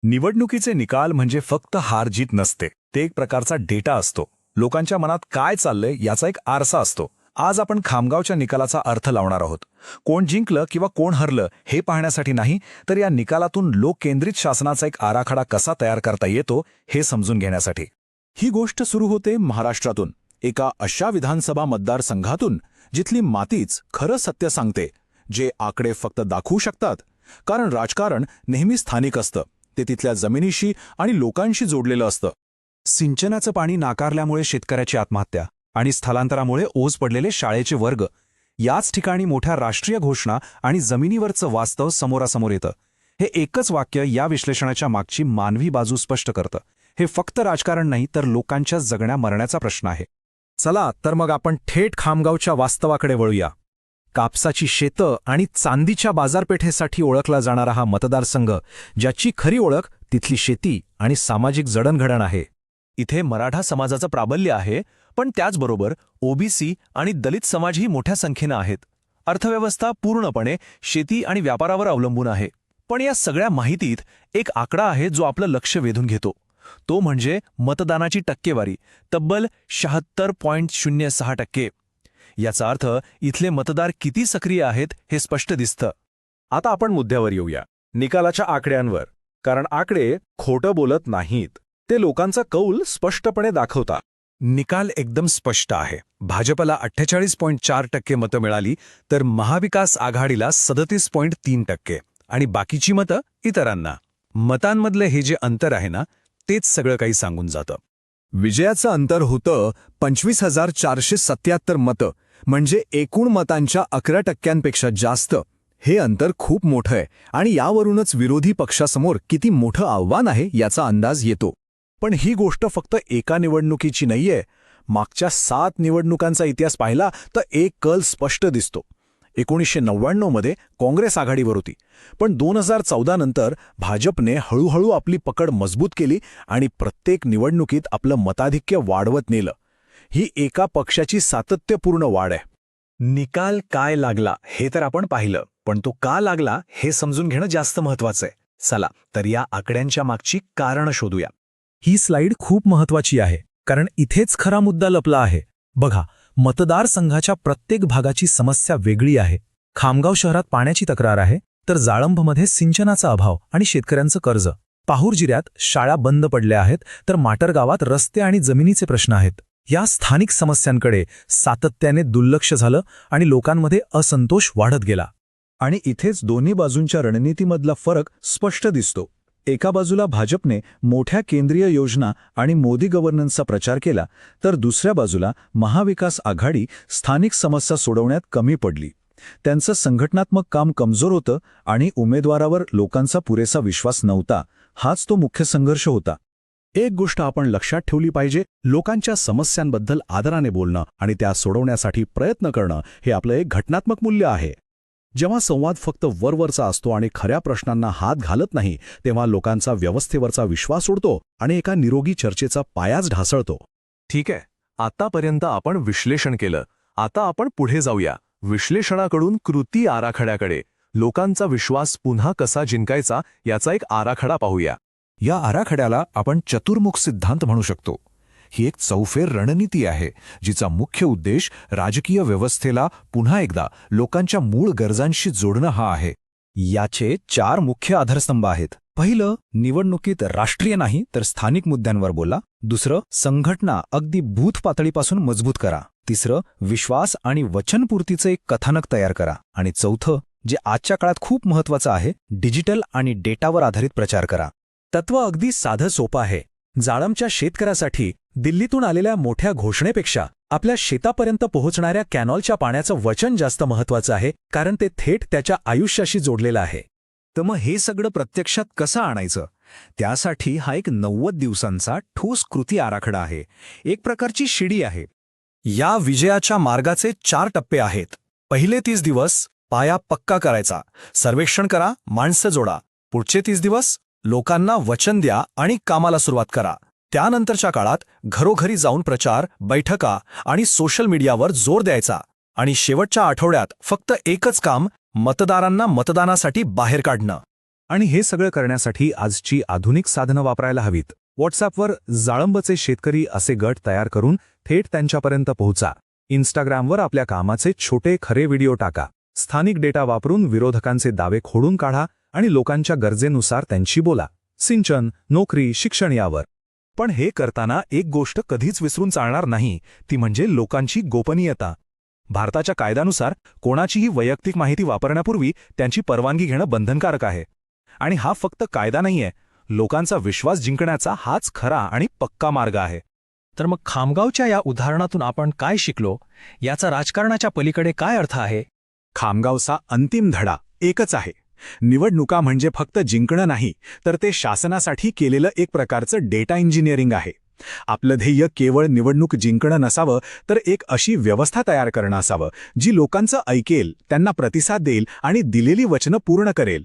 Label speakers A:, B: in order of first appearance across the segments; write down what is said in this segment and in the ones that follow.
A: निवडणुकीचे निकाल म्हणजे फक्त हार-जीत नसते. ते एक प्रकारचा डेटा असतो. लोकांच्या मनात काय चाललंय याचा एक आरसा असतो. आज आपण खामगावच्या निकालाचा अर्थ लावणार आहोत. कोण जिंकलं किंवा कोण हरलं हे पाहण्यासाठी नाही, तर या निकालातून लोककेंद्रित शासनाचा एक आराखडा कसा तयार करता येतो हे समजून घेण्यासाठी.
B: ही गोष्ट सुरू होते महाराष्ट्रातून, एका अशा विधानसभा मतदारसंघातून जिथली मातीच खरं सत्य सांगते, जे आकडे फक्त दाखवू शकतात. कारण राजकारण नेहमी स्थानिक असतं, ते तिथल्या जमिनीशी आणि लोकांशी जोडलेलं असतं.
C: सिंचनाचं पाणी नाकारल्यामुळे शेतकऱ्याची आत्महत्या आणि स्थलांतरामुळे ओझ पडलेले शाळेचे वर्ग, याच ठिकाणी मोठ्या राष्ट्रीय घोषणा आणि जमिनीवरचं वास्तव समोरासमोर येतं. हे एकच वाक्य या विश्लेषणाच्या मागची मानवी बाजू स्पष्ट करतं. हे फक्त राजकारण नाही, तर लोकांच्या जगण्या मरण्याचा प्रश्न आहे. चला तर मग आपण थेट खामगावच्या वास्तवाकडे वळूया. कापसाची शेतं आणि चांदीच्या बाजारपेठेसाठी ओळखला जाणारा हा मतदारसंघ, ज्याची खरी ओळख तिथली शेती आणि सामाजिक जडणघडण आहे.
D: इथे मराठा समाजाचं प्राबल्य आहे, पण त्याचबरोबर ओबीसी आणि दलित समाजही मोठ्या संख्येनं आहेत. अर्थव्यवस्था पूर्णपणे शेती आणि व्यापारावर अवलंबून आहे. पण या सगळ्या माहितीत एक आकडा आहे जो आपलं लक्ष वेधून घेतो. तो म्हणजे मतदानाची टक्केवारी, तब्बल 76.06%. याचा अर्थ इथले मतदार किती सक्रिय आहेत हे स्पष्ट दिसतं.
C: आता आपण मुद्द्यावर येऊया, निकालाच्या आकड्यांवर. कारण आकडे खोटं बोलत नाहीत, ते लोकांचा कौल स्पष्टपणे दाखवतात. निकाल एकदम स्पष्ट आहे. भाजपला 48.4% मतं मिळाली, तर महाविकास आघाडीला 37.3% आणि बाकीची मतं इतरांना. मतांमधलं हे जे अंतर आहे ना, तेच सगळं काही सांगून जातं.
B: विजयाचं अंतर होतं 25,477 मतं, म्हणजे एकूण मतांच्या 11%पेक्षा जास्त. हे अंतर खूप मोठं आहे आणि यावरूनच विरोधी पक्षासमोर किती मोठं आव्हान आहे याचा अंदाज येतो.
C: पण ही गोष्ट फक्त एका निवडणुकीची नाहीये. मागच्या 7 निवडणुकांचा इतिहास पाहिला तर एक कल स्पष्ट दिसतो. 1999 मध्ये काँग्रेस आघाडीवर होती, पण 2014 नंतर भाजपने हळूहळू आपली पकड मजबूत केली आणि प्रत्येक निवडणुकीत आपलं मताधिक्य वाढवत नेलं. ही एका पक्षाची सातत्यपूर्ण वाढ आहे. निकाल काय लागला हे तर आपण पाहिलं, पण तो का लागला हे समजून घेणं जास्त महत्वाचं आहे. चला तर या आकड्यांच्या मागची कारणं शोधूया. ही स्लाइड खूप महत्वाची आहे, कारण इथेच खरा मुद्दा लपला आहे. बघा, मतदारसंघाच्या प्रत्येक भागाची समस्या वेगळी आहे. खामगाव शहरात पाण्याची तक्रार आहे, तर जाळंबमध्ये सिंचनाचा अभाव आणि शेतकऱ्यांचं कर्ज. पाहूर जिल्ह्यात शाळा बंद पडल्या आहेत, तर माटर गावात रस्ते आणि जमिनीचे प्रश्न आहेत. या स्थानिक समस्यांकडे सातत्याने दुर्लक्ष झालं आणि लोकांमध्ये असंतोष वाढत गेला.
B: आणि इथेच दोन्ही बाजूंच्या रणनीतीमधला फरक स्पष्ट दिसतो. एका बाजूला भाजपने मोठ्या केंद्रीय योजना आणि मोदी गव्हर्नन्सचा प्रचार केला, तर दुसऱ्या बाजूला महाविकास आघाडी स्थानिक समस्या सोडवण्यात कमी पडली. त्यांचं संघटनात्मक काम कमजोर होतं आणि उमेदवारावर लोकांचा पुरेसा विश्वास नव्हता. हाच तो मुख्य संघर्ष होता.
E: एक गोष्ट आपण लक्षात ठेवली पाहिजे, लोकांच्या समस्यांबद्दल आदराने बोलणं आणि त्या सोडवण्यासाठी प्रयत्न करणं हे आपलं एक घटनात्मक मूल्य आहे. जेव्हा संवाद फक्त वरवरचा असतो आणि खऱ्या प्रश्नांना हात घालत नाही, तेव्हा लोकांचा व्यवस्थेवरचा विश्वास उडतो आणि एका निरोगी चर्चेचा पायाच ढासळतो.
D: ठीक आहे, आतापर्यंत आपण विश्लेषण केलं. आता आपण पुढे जाऊया. विश्लेषणाकडून कृती आराखड्याकडे. लोकांचा विश्वास पुन्हा कसा जिंकायचा याचा एक आराखडा पाहूया.
C: या आराखड्याला आपण चतुर्मुख सिद्धांत म्हणू शकतो. ही एक चौफेर रणनीती आहे, जिचा मुख्य उद्देश राजकीय व्यवस्थेला पुन्हा एकदा लोकांच्या मूळ गरजांशी जोडणं हा आहे. याचे 4 मुख्य आधारस्तंभ आहेत. पहिलं, निवडणुकीत राष्ट्रीय नाही तर स्थानिक मुद्द्यांवर बोला. दुसरं, संघटना अगदी बूथ पातळीपासून मजबूत करा. तिसरं, विश्वास आणि वचनपूर्तीचं एक कथानक तयार करा. आणि चौथं, जे आजच्या काळात खूप महत्वाचं आहे, डिजिटल आणि डेटावर आधारित प्रचार करा. तत्व अगदी साधं सोपं आहे. जाळमच्या शेतकऱ्यासाठी दिल्लीतून आलेल्या मोठ्या घोषणेपेक्षा आपल्या शेतापर्यंत पोहोचणाऱ्या कॅनॉलच्या पाण्याचं वचन जास्त महत्वाचं आहे, कारण ते थेट त्याच्या आयुष्याशी जोडलेलं आहे. तर मग हे सगळं प्रत्यक्षात कसं आणायचं? त्यासाठी हा एक 90 दिवसांचा ठोस कृती आराखडा आहे. एक प्रकारची शिडी आहे. या विजयाच्या मार्गाचे 4 टप्पे आहेत. पहिले 30 दिवस पाया पक्का करायचा. सर्वेक्षण करा, माणसं जोडा. पुढचे 30 दिवस लोकांना वचन द्या आणि कामाला सुरुवात करा. त्यानंतरच्या काळात घरोघरी जाऊन प्रचार, बैठका आणि सोशल मीडियावर जोर द्यायचा. आणि शेवटच्या आठवड्यात फक्त एकच काम, मतदारांना मतदानासाठी बाहेर काढणं.
B: आणि हे सगळं करण्यासाठी आजची आधुनिक साधनं वापरायला हवीत. व्हॉट्सॲपवर जाळंबचे शेतकरी असे गट तयार करून थेट त्यांच्यापर्यंत पोहोचा. इंस्टाग्रामवर आपल्या कामाचे छोटे खरे व्हिडिओ टाका. स्थानिक डेटा वापरून विरोधकांचे दावे खोडून काढा आणि लोकांच्या गरजेनुसार त्यांची बोला. सिंचन, नोकरी, शिक्षण यावर. पण हे करताना एक गोष्ट कधीच विसरून चालणार नाही, ती म्हणजे लोकांची गोपनीयता. भारताच्या कायद्यानुसार कोणाचीही वैयक्तिक माहिती वापरण्यापूर्वी त्यांची परवानगी घेणं बंधनकारक आहे. आणि हा फक्त कायदा नाहीये, लोकांचा विश्वास जिंकण्याचा हाच खरा आणि पक्का मार्ग आहे.
D: तर मग खामगावच्या या उदाहरणातून आपण काय शिकलो, याचा राजकारणाच्या पलीकडे काय अर्थ आहे?
B: खामगावचा अंतिम धडा एकच आहे. निवडणुका म्हणजे फक्त जिंकणं नाही, तर ते शासनासाठी केलेलं एक प्रकारचं डेटा इंजिनिअरिंग आहे. आपलं ध्येय केवळ निवडणूक जिंकणं नसावं, तर एक अशी व्यवस्था तयार करणं असावं, जी लोकांचं ऐकेल, त्यांना प्रतिसाद देईल आणि दिलेली वचनं पूर्ण करेल.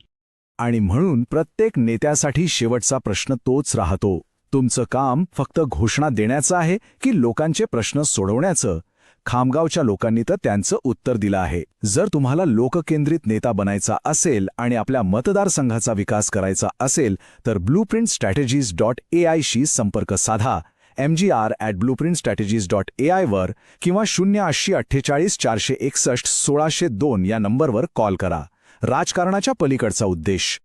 C: आणि म्हणून प्रत्येक नेत्यासाठी शेवटचा प्रश्न तोच राहतो. तुमचं काम फक्त घोषणा देण्याचं आहे की लोकांचे प्रश्न सोडवण्याचं? खामगावच्या लोकांनी तर त्यांचं उत्तर दिलं आहे. जर तुम्हाला लोककेंद्रित नेता बनायचा असेल आणि आपल्या मतदारसंघाचा विकास करायचा असेल तर blueprintstrategies.ai शी संपर्क साधा. mgr@blueprintstrategies.ai वर किंवा 08048 461 1602 या नंबरवर कॉल करा. राजकारणाच्या पलीकडचा उद्देश